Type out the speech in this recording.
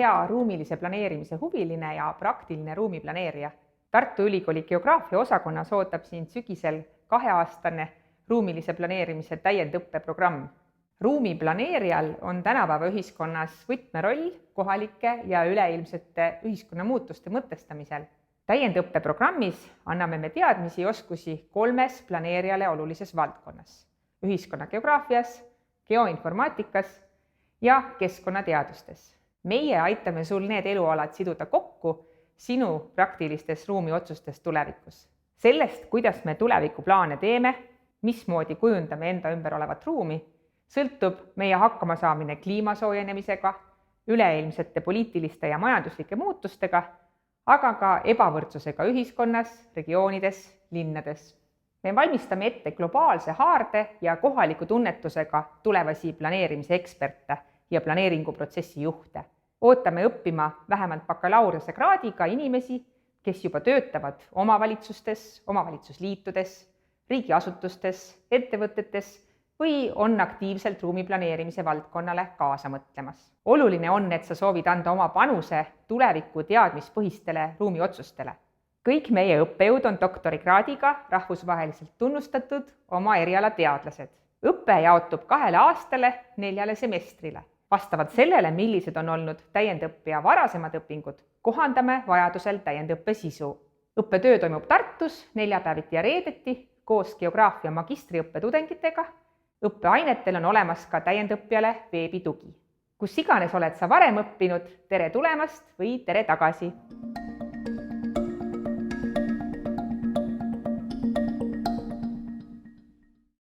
hea ruumilise planeerimise huviline ja praktiline ruumiplaneerija. Tartu Ülikooli geograafia osakonnas ootab sind sügisel 2-aastane ruumilise planeerimise täiendõppeprogramm. Ruumiplaneerijal on tänapäeva ühiskonnas võtmeroll kohalike ja üleilmsete ühiskonnamuutuste mõtestamisel. Täiendõppeprogrammis anname me teadmisi ja oskusi 3 planeerijale olulises valdkonnas: ühiskonnageograafias, geoinformaatikas ja keskkonnateadustes. Meie aitame sul need elualad siduda kokku sinu praktilistes ruumiotsustes tulevikus. Sellest, kuidas me tulevikuplaane teeme, mismoodi kujundame enda ümber olevat ruumi, sõltub meie hakkamasaamine kliima soojenemisega, üleilmsete poliitiliste ja majanduslike muutustega, aga ka ebavõrdsusega ühiskonnas, regioonides, linnades. Me valmistame ette globaalse haarde ja kohaliku tunnetusega tulevasi planeerimise eksperte ja planeeringuprotsessi juhte. Ootame õppima vähemalt bakalaureuse kraadiga inimesi, kes juba töötavad omavalitsustes, omavalitsusliitudes, riigiasutustes, ettevõtetes või on aktiivselt ruumiplaneerimise valdkonnale kaasa mõtlemas. Oluline on, et sa soovid anda oma panuse tuleviku teadmispõhistele ruumiotsustele. Kõik meie õppejõud on doktorikraadiga rahvusvaheliselt tunnustatud oma eriala teadlased. Õpe jaotub 2 aastale 4 semestrile. Vastavalt sellele, millised on olnud täiendõppija varasemad õpingud, kohandame vajadusel täiendõppe sisu. Õppetöö toimub Tartus neljapäeviti ja reedeti koos geograafia magistriõppe tudengitega. Õppeainetel on olemas ka täiendõppijale veebitugi. Kus iganes oled sa varem õppinud, tere tulemast või tere tagasi!